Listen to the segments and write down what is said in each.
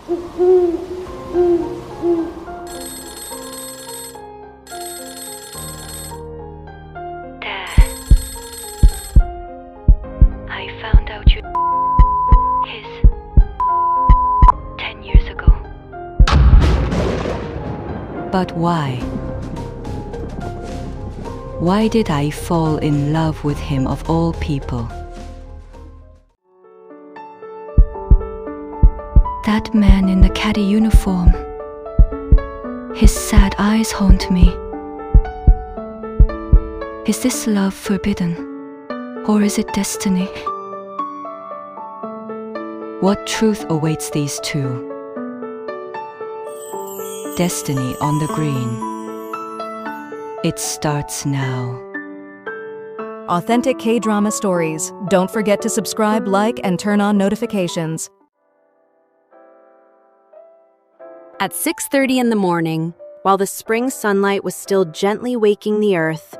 I found out you his 10 years ago. But why? Why did I fall in love with him of all people? That man in the Caddy uniform. His sad eyes haunt me. Is this love forbidden? Or is it destiny? What truth awaits these two? Destiny on the green. It starts now. Authentic K-drama stories. Don't forget to subscribe, like, and turn on notifications. At 6:30 in the morning, while the spring sunlight was still gently waking the earth,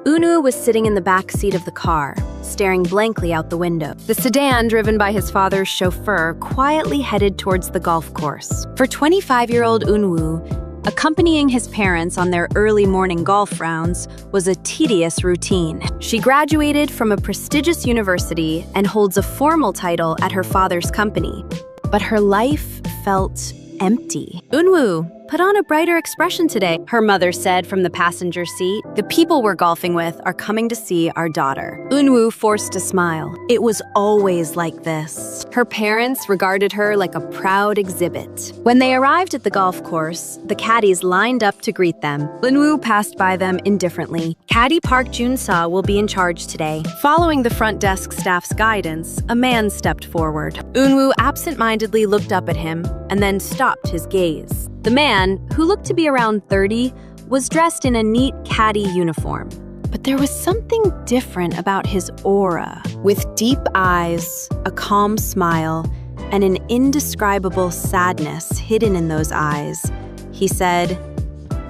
Eunwoo was sitting in the back seat of the car, staring blankly out the window. The sedan, driven by his father's chauffeur, quietly headed towards the golf course. For 25-year-old Eunwoo, accompanying his parents on their early morning golf rounds was a tedious routine. She graduated from a prestigious university and holds a formal title at her father's company, but her life felt empty. Eunwoo, put on a brighter expression today, her mother said from the passenger seat. The people we're golfing with are coming to see our daughter. Eunwoo forced a smile. It was always like this. Her parents regarded her like a proud exhibit. When they arrived at the golf course, the caddies lined up to greet them. Eunwoo passed by them indifferently. Caddy Park Junsa will be in charge today. Following the front desk staff's guidance, a man stepped forward. Eunwoo absent-mindedly looked up at him and then stopped his gaze. The man, who looked to be around 30, was dressed in a neat caddy uniform. But there was something different about his aura. With deep eyes, a calm smile, and an indescribable sadness hidden in those eyes, he said,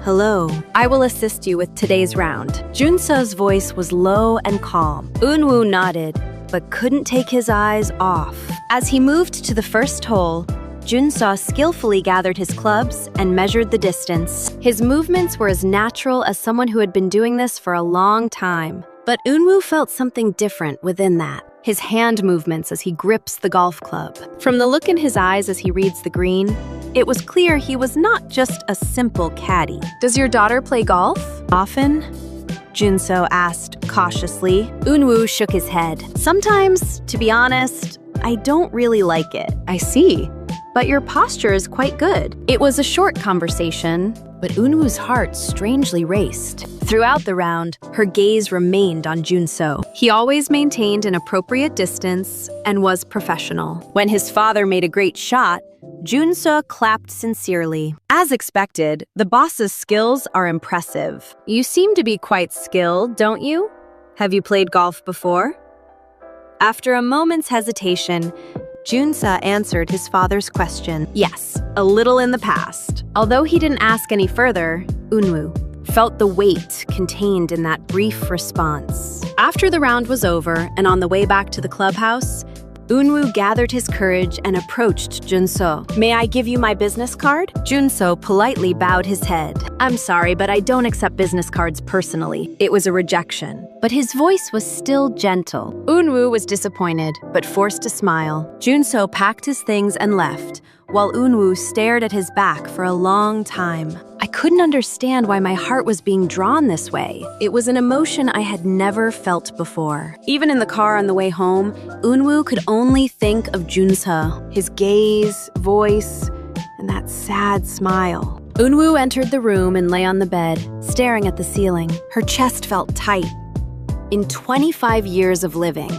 "Hello, I will assist you with today's round." Junso's voice was low and calm. Eunwoo nodded, but couldn't take his eyes off. As he moved to the first hole, Junso skillfully gathered his clubs and measured the distance. His movements were as natural as someone who had been doing this for a long time. But Eunwoo felt something different within that. His hand movements as he grips the golf club. From the look in his eyes as he reads the green, it was clear he was not just a simple caddy. "Does your daughter play golf often?" Junso asked cautiously. Eunwoo shook his head. "Sometimes, to be honest, I don't really like it." "I see. But your posture is quite good." It was a short conversation, but Eunwoo's heart strangely raced. Throughout the round, her gaze remained on Junso. He always maintained an appropriate distance and was professional. When his father made a great shot, Junso clapped sincerely. As expected, the boss's skills are impressive. "You seem to be quite skilled, don't you? Have you played golf before?" After a moment's hesitation, Junsa answered his father's question. Yes, a little in the past. Although he didn't ask any further, Eunwoo felt the weight contained in that brief response. After the round was over and on the way back to the clubhouse, Eunwoo gathered his courage and approached Junso. "May I give you my business card?" Junso politely bowed his head. "I'm sorry, but I don't accept business cards personally." It was a rejection, but his voice was still gentle. Eunwoo was disappointed, but forced a smile. Junso packed his things and left, while Eunwoo stared at his back for a long time. I couldn't understand why my heart was being drawn this way. It was an emotion I had never felt before. Even in the car on the way home, Eunwoo could only think of Junso, his gaze, voice, and that sad smile. Eunwoo entered the room and lay on the bed, staring at the ceiling. Her chest felt tight. In 25 years of living,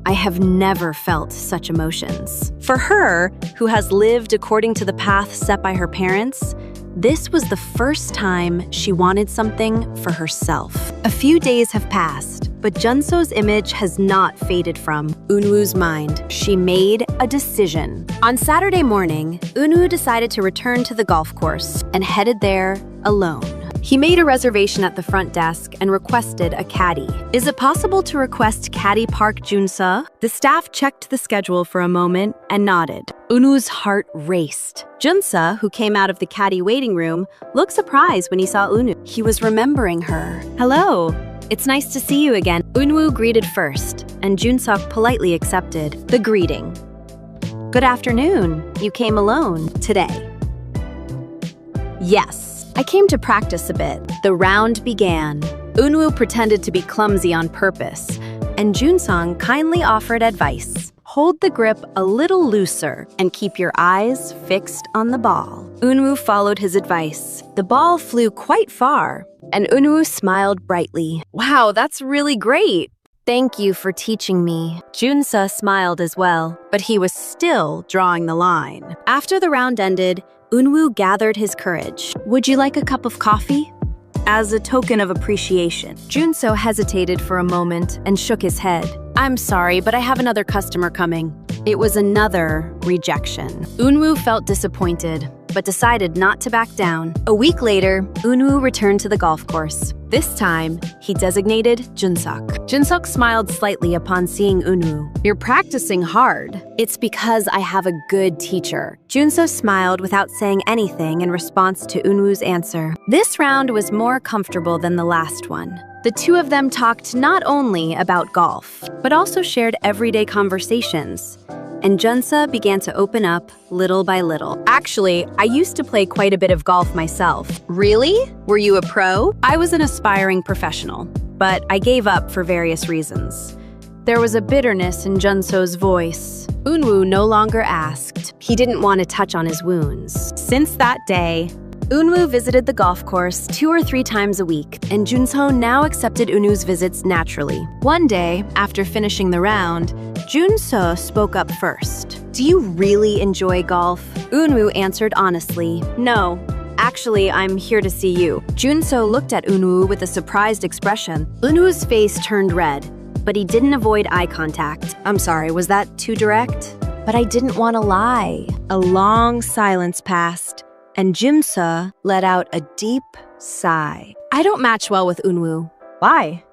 I have never felt such emotions. For her, who has lived according to the path set by her parents, this was the first time she wanted something for herself. A few days have passed, but Junso's image has not faded from Eunwoo's mind. She made a decision. On Saturday morning, Eunwoo decided to return to the golf course and headed there alone. He made a reservation at the front desk and requested a Caddy. Is it possible to request Caddy Park Junsuh? The staff checked the schedule for a moment and nodded. Eunwoo's heart raced. Junsuh, who came out of the Caddy waiting room, looked surprised when he saw Eunwoo. He was remembering her. Hello. It's nice to see you again. Eunwoo greeted first, and Junsuh politely accepted the greeting. Good afternoon. You came alone today. Yes, I came to practice a bit. The round began. Eunwoo pretended to be clumsy on purpose, and Junsung kindly offered advice. Hold the grip a little looser and keep your eyes fixed on the ball. Eunwoo followed his advice. The ball flew quite far, and Eunwoo smiled brightly. Wow, that's really great. Thank you for teaching me. Junsuh smiled as well, but he was still drawing the line. After the round ended, Eunwoo gathered his courage. Would you like a cup of coffee? As a token of appreciation. Junsuh hesitated for a moment and shook his head. I'm sorry, but I have another customer coming. It was another rejection. Eunwoo felt disappointed, but decided not to back down. A week later, Eunwoo returned to the golf course. This time, he designated Junsuk. Junsuk smiled slightly upon seeing Eunwoo. You're practicing hard. It's because I have a good teacher. Junsuk smiled without saying anything in response to Eunwoo's answer. This round was more comfortable than the last one. The two of them talked not only about golf, but also shared everyday conversations. And Junsuh began to open up little by little. Actually, I used to play quite a bit of golf myself. Really? Were you a pro? I was an aspiring professional, but I gave up for various reasons. There was a bitterness in Junsuh's voice. Eunwoo no longer asked. He didn't want to touch on his wounds. Since that day, Eunwoo visited the golf course 2 or 3 times a week, and Junsuh now accepted Eunwoo's visits naturally. One day, after finishing the round, Junsuh spoke up first. Do you really enjoy golf? Eunwoo answered honestly, no. Actually, I'm here to see you. Junsuh looked at Eunwoo with a surprised expression. Eunwoo's face turned red, but he didn't avoid eye contact. I'm sorry, was that too direct? But I didn't want to lie. A long silence passed, and Junsuh let out a deep sigh. I don't match well with Eunwoo. Why?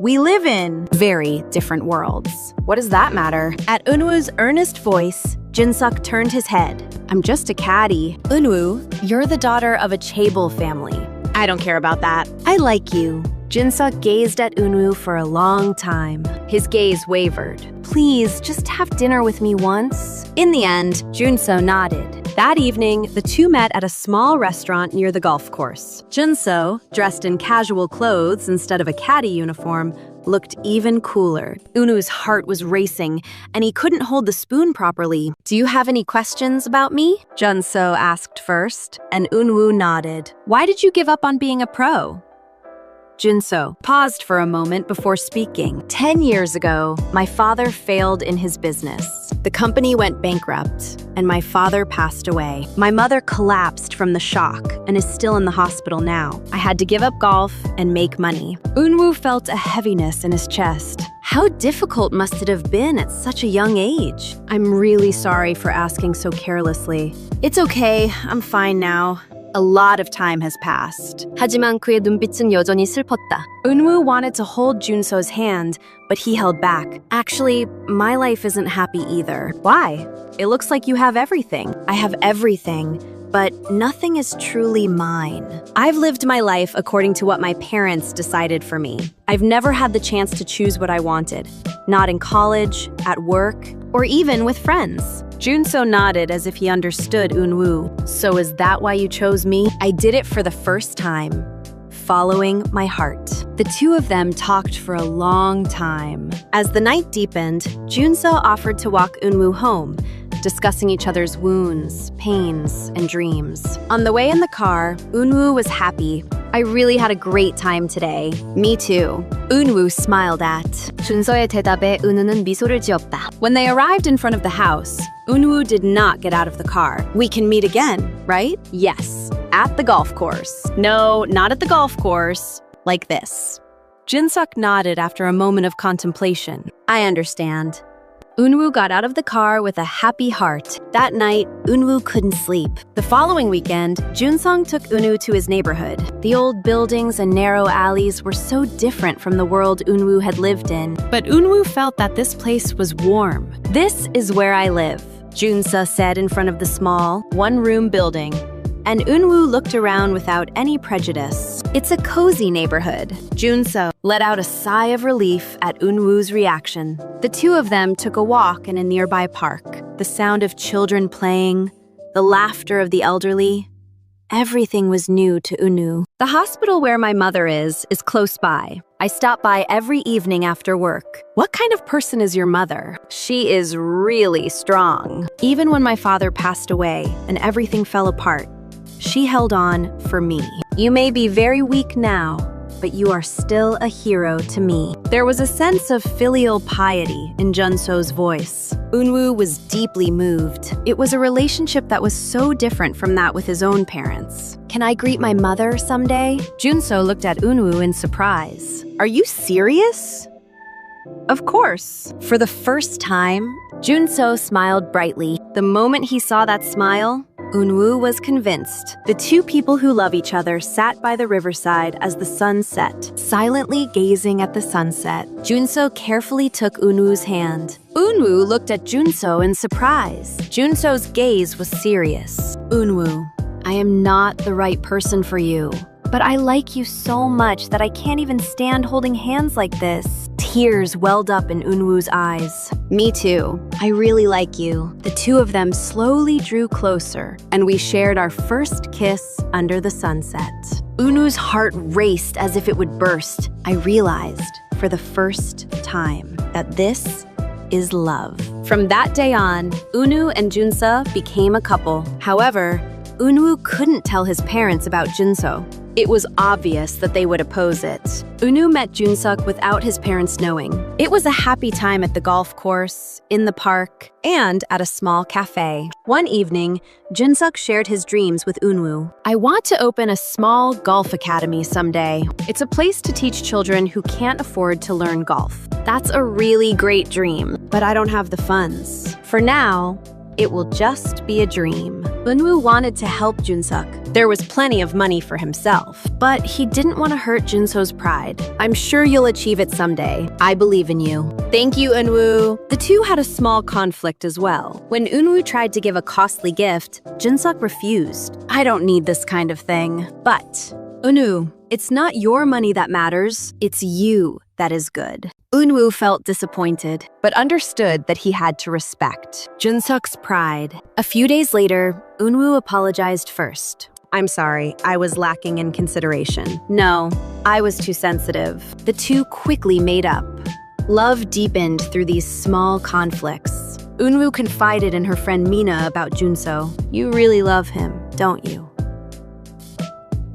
We live in very different worlds. What does that matter? At Eunwoo's earnest voice, Junsuk turned his head. I'm just a Caddy. Eunwoo, you're the daughter of a Chaebol family. I don't care about that. I like you. Junsuk gazed at Eunwoo for a long time. His gaze wavered. Please, just have dinner with me once. In the end, Junsuh nodded. That evening, the two met at a small restaurant near the golf course. Junsuh, dressed in casual clothes instead of a Caddy uniform, looked even cooler. Eunwoo's heart was racing, and he couldn't hold the spoon properly. Do you have any questions about me? Junsuh asked first, and Eunwoo nodded. Why did you give up on being a pro? Junsuh paused for a moment before speaking. 10 years ago, my father failed in his business. The company went bankrupt, and my father passed away. My mother collapsed from the shock and is still in the hospital now. I had to give up golf and make money. Eunwoo felt a heaviness in his chest. How difficult must it have been at such a young age? I'm really sorry for asking so carelessly. It's okay, I'm fine now. A lot of time has passed. 하지만 그의 눈빛은 여전히 슬펐다. Eunwoo wanted to hold Junsuh's hand, but he held back. Actually, my life isn't happy either. Why? It looks like you have everything. I have everything, but nothing is truly mine. I've lived my life according to what my parents decided for me. I've never had the chance to choose what I wanted. Not in college, at work, or even with friends. Junsuh nodded as if he understood Eunwoo. So is that why you chose me? I did it for the first time, following my heart. The two of them talked for a long time. As the night deepened, Junsuh offered to walk Eunwoo home, discussing each other's wounds, pains, and dreams. On the way in the car, Eunwoo was happy. I really had a great time today. Me too. Eunwoo smiled at. 준서의 대답에 은우는 미소를 지었다. When they arrived in front of the house, Eunwoo did not get out of the car. We can meet again, right? Yes, at the golf course. No, not at the golf course. Like this. Junsuk nodded after a moment of contemplation. I understand. Eunwoo got out of the car with a happy heart. That night, Eunwoo couldn't sleep. The following weekend, Junsung took Eunwoo to his neighborhood. The old buildings and narrow alleys were so different from the world Eunwoo had lived in. But Eunwoo felt that this place was warm. "This is where I live," Junsa said in front of the small, one-room building. And Eunwoo looked around without any prejudice. "It's a cozy neighborhood." Junso let out a sigh of relief at Eunwoo's reaction. The two of them took a walk in a nearby park. The sound of children playing, the laughter of the elderly. Everything was new to Eunwoo. "The hospital where my mother is close by. I stop by every evening after work." "What kind of person is your mother?" "She is really strong. Even when my father passed away and everything fell apart, she held on for me. You may be very weak now, but you are still a hero to me." There was a sense of filial piety in Junso's voice. Eunwoo was deeply moved. It was a relationship that was so different from that with his own parents. "Can I greet my mother someday?" Junso looked at Eunwoo in surprise. "Are you serious?" "Of course." For the first time, Junso smiled brightly. The moment he saw that smile, Eunwoo was convinced. The two people who love each other sat by the riverside as the sun set, silently gazing at the sunset. Junso carefully took Eunwoo's hand. Eunwoo looked at Junso in surprise. Junso's gaze was serious. "Eunwoo, I am not the right person for you, but I like you so much that I can't even stand holding hands like this." Tears welled up in Eunwoo's eyes. "Me too. I really like you." The two of them slowly drew closer, and we shared our first kiss under the sunset. Eunwoo's heart raced as if it would burst. I realized, for the first time, that this is love. From that day on, Eunwoo and Junsa became a couple. However, Eunwoo couldn't tell his parents about Junso. It was obvious that they would oppose it. Eunwoo met Junsuk without his parents knowing. It was a happy time at the golf course, in the park, and at a small cafe. One evening, Junsuk shared his dreams with Eunwoo. "I want to open a small golf academy someday. It's a place to teach children who can't afford to learn golf. That's a really great dream, but I don't have the funds. For now, it will just be a dream." Eunwoo wanted to help Junsuk. There was plenty of money for himself, but he didn't want to hurt Junso's pride. "I'm sure you'll achieve it someday. I believe in you." "Thank you, Eunwoo." The two had a small conflict as well. When Eunwoo tried to give a costly gift, Junsuk refused. "I don't need this kind of thing." "But, Eunwoo, it's not your money that matters. It's you that is good." Eunwoo felt disappointed, but understood that he had to respect Junsuk's pride. A few days later, Eunwoo apologized first. "I'm sorry, I was lacking in consideration. No, I was too sensitive." The two quickly made up. Love deepened through these small conflicts. Eunwoo confided in her friend Mina about Junso. "You really love him, don't you?"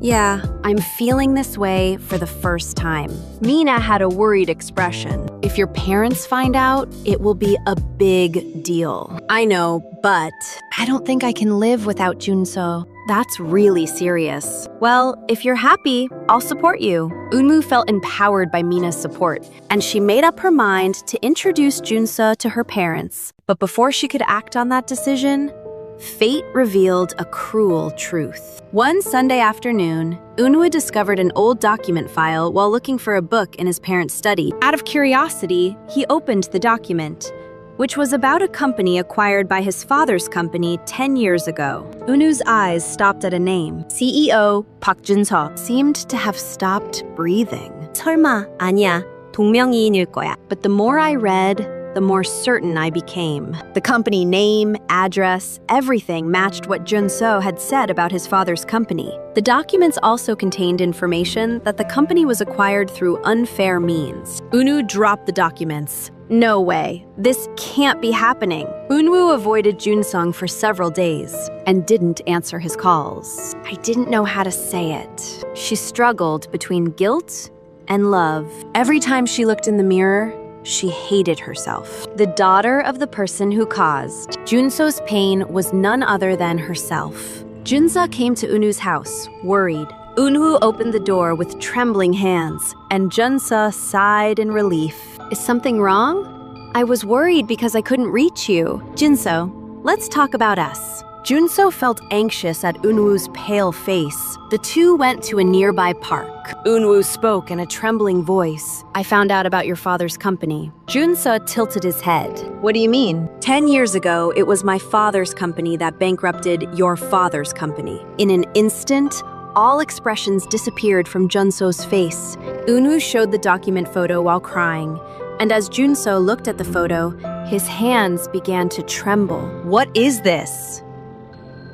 "Yeah, I'm feeling this way for the first time." Mina had a worried expression. "If your parents find out, it will be a big deal." "I know, but I don't think I can live without Junso. That's really serious." "Well, if you're happy, I'll support you." Eunwoo felt empowered by Mina's support, and she made up her mind to introduce Junso to her parents. But before she could act on that decision, fate revealed a cruel truth. One Sunday afternoon, Eunwoo discovered an old document file while looking for a book in his parents' study. Out of curiosity, he opened the document, which was about a company acquired by his father's company 10 years ago. Eunwoo's eyes stopped at a name. CEO Park Jun-seo seemed to have stopped breathing. 설마, 아니야. 동명이인일 거야. But the more I read, the more certain I became. The company name, address, everything matched what Junso had said about his father's company. The documents also contained information that the company was acquired through unfair means. Eunwoo dropped the documents. "No way. This can't be happening." Eunwoo avoided Junsung for several days and didn't answer his calls. I didn't know how to say it. She struggled between guilt and love. Every time she looked in the mirror, she hated herself. The daughter of the person who caused Junso's pain was none other than herself. Junsa came to Eunwoo's house, worried. Eunwoo opened the door with trembling hands, and Junsa sighed in relief. "Is something wrong?" I was worried because I couldn't reach you. Junso, let's talk about us. Junso felt anxious at Eunwoo's pale face. The two went to a nearby park. Eunwoo spoke in a trembling voice. I found out about your father's company. Junso tilted his head. What do you mean? 10 years ago, it was my father's company that bankrupted your father's company. In an instant, all expressions disappeared from Junso's face. Eunwoo showed the document photo while crying, and as Junso looked at the photo, his hands began to tremble. What is this?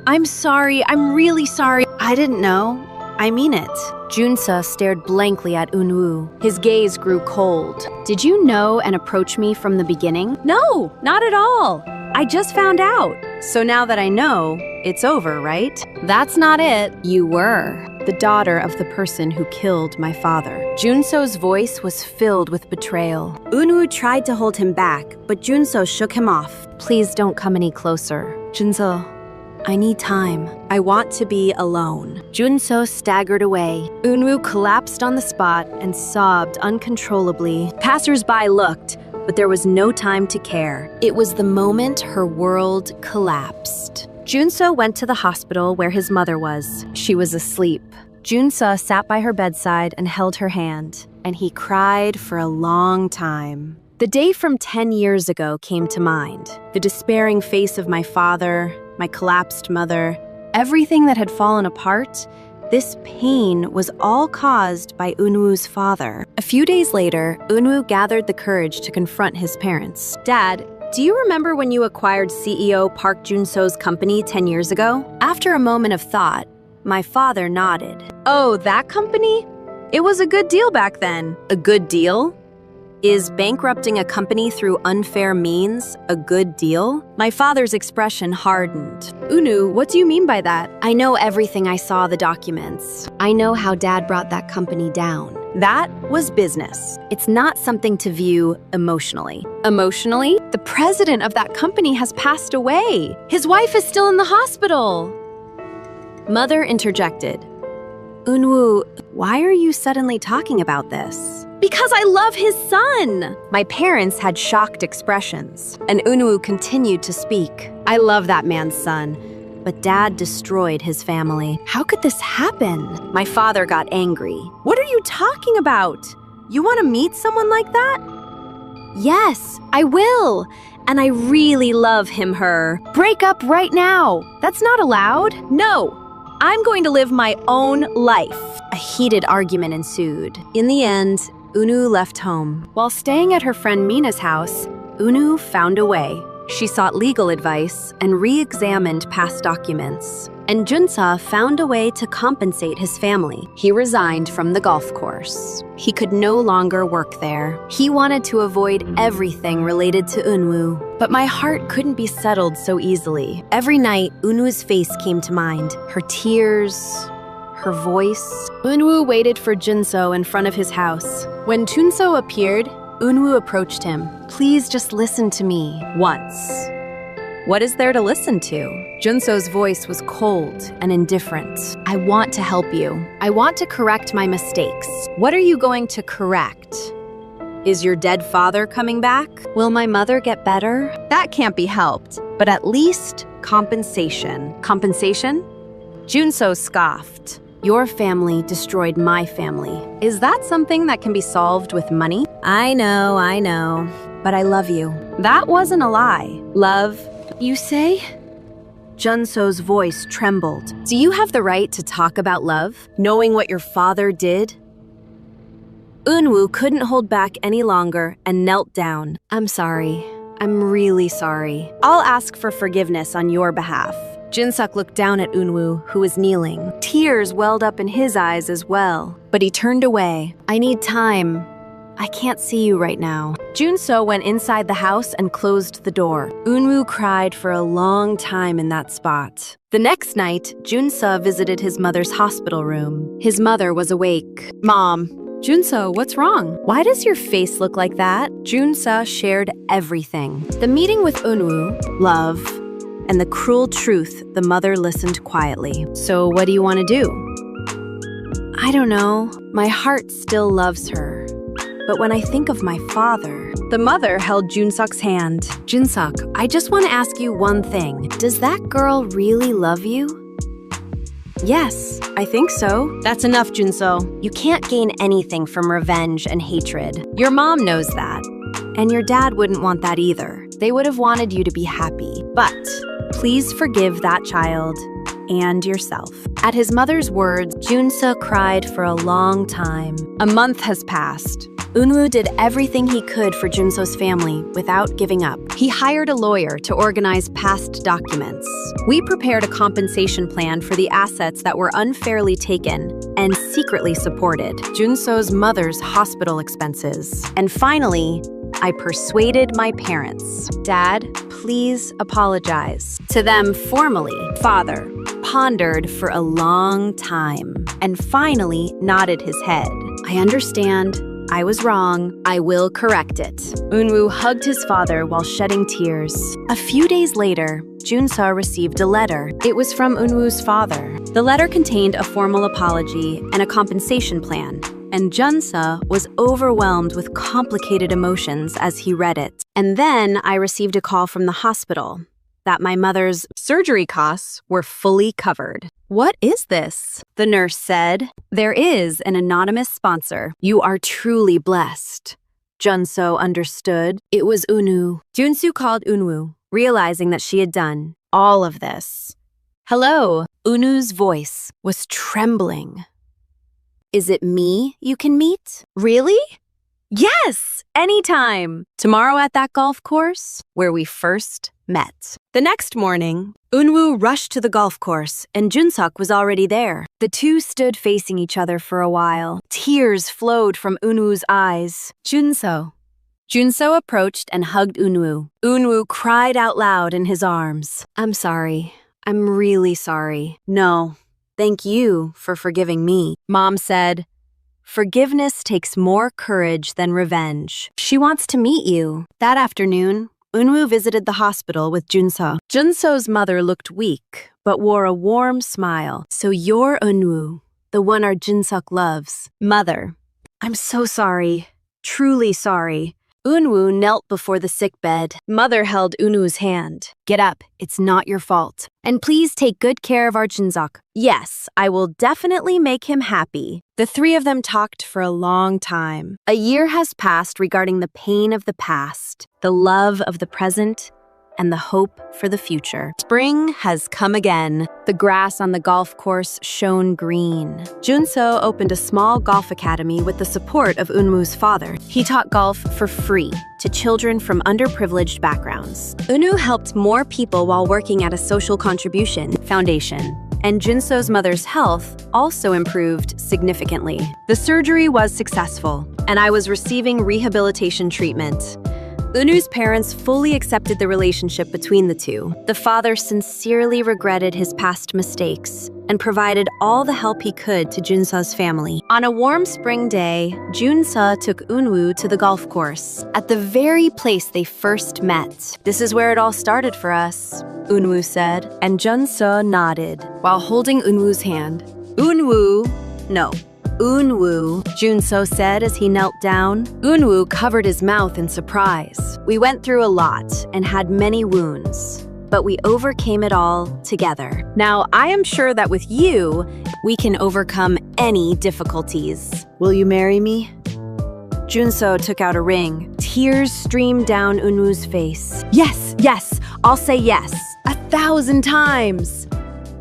I'm sorry, I'm really sorry. I didn't know. I mean it. Junso stared blankly at Eunwoo. His gaze grew cold. Did you know and approach me from the beginning? No, not at all. I just found out. So now that I know, it's over, right? That's not it. You were the daughter of the person who killed my father. Junso's voice was filled with betrayal. Eunwoo tried to hold him back, but Junso shook him off. Please don't come any closer. Junso, I need time. I want to be alone. Junso staggered away. Eunwoo collapsed on the spot and sobbed uncontrollably. Passers-by looked, but there was no time to care. It was the moment her world collapsed. Junso went to the hospital where his mother was. She was asleep. Junso sat by her bedside and held her hand, and he cried for a long time. The day from 10 years ago came to mind. The despairing face of my father, my collapsed mother, everything that had fallen apart. This pain was all caused by Eunwoo's father. A few days later, Eunwoo gathered the courage to confront his parents. Dad, do you remember when you acquired CEO Park Junso's company 10 years ago? After a moment of thought, my father nodded. Oh, that company? It was a good deal back then. A good deal? Is bankrupting a company through unfair means a good deal? My father's expression hardened. Eunwoo, what do you mean by that? I know everything. I saw the documents. I know how Dad brought that company down. That was business. It's not something to view emotionally. Emotionally? The president of that company has passed away. His wife is still in the hospital. Mother interjected. Eunwoo, why are you suddenly talking about this? Because I love his son! My parents had shocked expressions, and Eunwoo continued to speak. I love that man's son, but Dad destroyed his family. How could this happen? My father got angry. What are you talking about? You want to meet someone like that? Yes, I will. And I really love him/her. Break up right now. That's not allowed. No. I'm going to live my own life. A heated argument ensued. In the end, Eunwoo left home. While staying at her friend Mina's house, Eunwoo found a way. She sought legal advice and re-examined past documents. And Junso found a way to compensate his family. He resigned from the golf course. He could no longer work there. He wanted to avoid everything related to Eunwoo. But my heart couldn't be settled so easily. Every night, Eunwoo's face came to mind. Her tears, her voice. Eunwoo waited for Junso in front of his house. When Junso appeared, Eunwoo approached him. Please just listen to me once. What is there to listen to? Junso's voice was cold and indifferent. I want to help you. I want to correct my mistakes. What are you going to correct? Is your dead father coming back? Will my mother get better? That can't be helped, but at least compensation. Compensation? Junso scoffed. Your family destroyed my family. Is that something that can be solved with money? I know, but I love you. That wasn't a lie. Love, you say? Junso's voice trembled. Do you have the right to talk about love, knowing what your father did? Eunwoo couldn't hold back any longer and knelt down. I'm sorry. I'm really sorry. I'll ask for forgiveness on your behalf. Jinsuk looked down at Eunwoo, who was kneeling. Tears welled up in his eyes as well, but he turned away. I need time. I can't see you right now. Junso went inside the house and closed the door. Eunwoo cried for a long time in that spot. The next night, Junso visited his mother's hospital room. His mother was awake. Mom. Junso, what's wrong? Why does your face look like that? Junso shared everything. The meeting with Eunwoo, love, and the cruel truth. The mother listened quietly. So what do you want to do? I don't know. My heart still loves her. but when I think of my father... The mother held Junsuk's hand. Junsuk, I just want to ask you one thing. Does that girl really love you? Yes, I think so. That's enough, Junso. You can't gain anything from revenge and hatred. Your mom knows that. And your dad wouldn't want that either. They would have wanted you to be happy. But please forgive that child and yourself. At his mother's words, Junso cried for a long time. A month has passed. Eunwoo did everything he could for Junso's family without giving up. He hired a lawyer to organize past documents. We prepared a compensation plan for the assets that were unfairly taken and secretly supported Junso's mother's hospital expenses. And finally, I persuaded my parents. Dad, please apologize. To them formally. Father pondered for a long time and finally nodded his head. I understand. I was wrong. I will correct it. Eunwoo hugged his father while shedding tears. A few days later, Junso received a letter. It was from Eunwoo's father. The letter contained a formal apology and a compensation plan, and Junso was overwhelmed with complicated emotions as he read it. And then I received a call from the hospital that my mother's surgery costs were fully covered. What is this? The nurse said. There is an anonymous sponsor. You are truly blessed. Junso understood. It was Eunwoo. Junsu called Eunwoo, realizing that she had done all of this. Hello. Eunwoo's voice was trembling. Is it me you can meet? Really? Yes, anytime. Tomorrow at that golf course where we first met. The next morning, Eunwoo rushed to the golf course, and Junsuk was already there. The two stood facing each other for a while. Tears flowed from Eunwoo's eyes. Junso approached and hugged Eunwoo. Eunwoo cried out loud in his arms. I'm sorry. I'm really sorry. No, thank you for forgiving me. Mom said, forgiveness takes more courage than revenge. She wants to meet you. That afternoon, Eunwoo visited the hospital with Junso. Junso's mother looked weak, but wore a warm smile. So you're Eunwoo, the one our Junsuk loves. Mother, I'm so sorry. Truly sorry. Eunwoo knelt before the sickbed. Mother held Eunwoo's hand. Get up, it's not your fault. And please take good care of our Junsuk. Yes, I will definitely make him happy. The three of them talked for a long time. A year has passed regarding the pain of the past, the love of the present, and the hope for the future. Spring has come again. The grass on the golf course shone green. Junso opened a small golf academy with the support of Eunwoo's father. He taught golf for free to children from underprivileged backgrounds. Eunwoo helped more people while working at a social contribution foundation. And Junso's mother's health also improved significantly. The surgery was successful, and I was receiving rehabilitation treatment. Eunwoo's parents fully accepted the relationship between the two. The father sincerely regretted his past mistakes and provided all the help he could to Junso's family. On a warm spring day, Junso took Eunwoo to the golf course, at the very place they first met. This is where it all started for us, Eunwoo said, and Junso nodded while holding Eunwoo's hand. Eunwoo, Junso said as he knelt down. Eunwoo covered his mouth in surprise. We went through a lot and had many wounds, but we overcame it all together. Now, I am sure that with you, we can overcome any difficulties. Will you marry me? Junso took out a ring. Tears streamed down Eunwoo's face. Yes, I'll say yes, 1,000 times.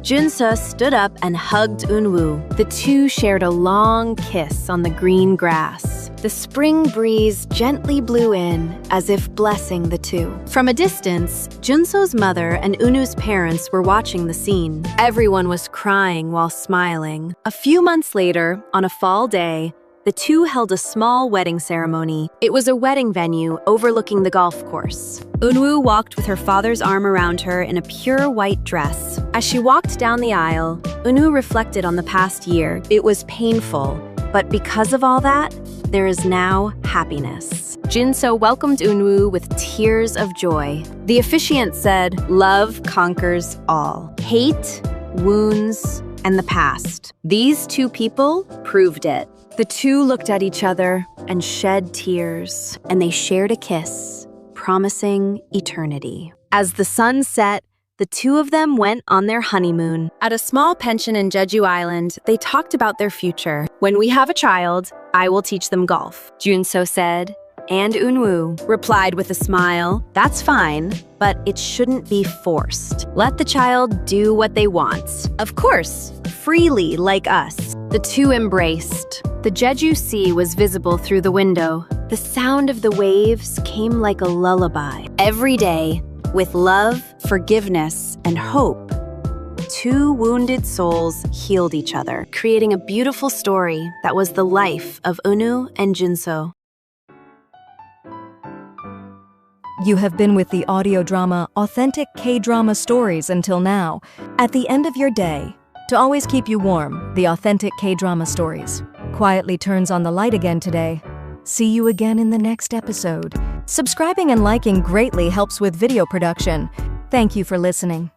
Junso stood up and hugged Eunwoo. The two shared a long kiss on the green grass. The spring breeze gently blew in, as if blessing the two. From a distance, Junso's mother and Eunwoo's parents were watching the scene. Everyone was crying while smiling. A few months later, on a fall day, the two held a small wedding ceremony. It was a wedding venue overlooking the golf course. Eunwoo walked with her father's arm around her in a pure white dress. As she walked down the aisle, Eunwoo reflected on the past year. It was painful, but because of all that, there is now happiness. Junso welcomed Eunwoo with tears of joy. The officiant said, "Love conquers all. Hate wounds, and the past. These two people proved it. The two looked at each other and shed tears, and they shared a kiss, promising eternity. As the sun set, the two of them went on their honeymoon. At a small pension in Jeju Island, they talked about their future. When we have a child, I will teach them golf, Junso said. And Eunwoo replied with a smile, "That's fine, but it shouldn't be forced. Let the child do what they want. Of course, freely like us." The two embraced. The Jeju Sea was visible through the window. The sound of the waves came like a lullaby. Every day, with love, forgiveness, and hope, two wounded souls healed each other, creating a beautiful story that was the life of Eunwoo and Junso. You have been with the audio drama Authentic K-Drama Stories until now. At the end of your day, to always keep you warm, the Authentic K-Drama Stories quietly turns on the light again today. See you again in the next episode. Subscribing and liking greatly helps with video production. Thank you for listening.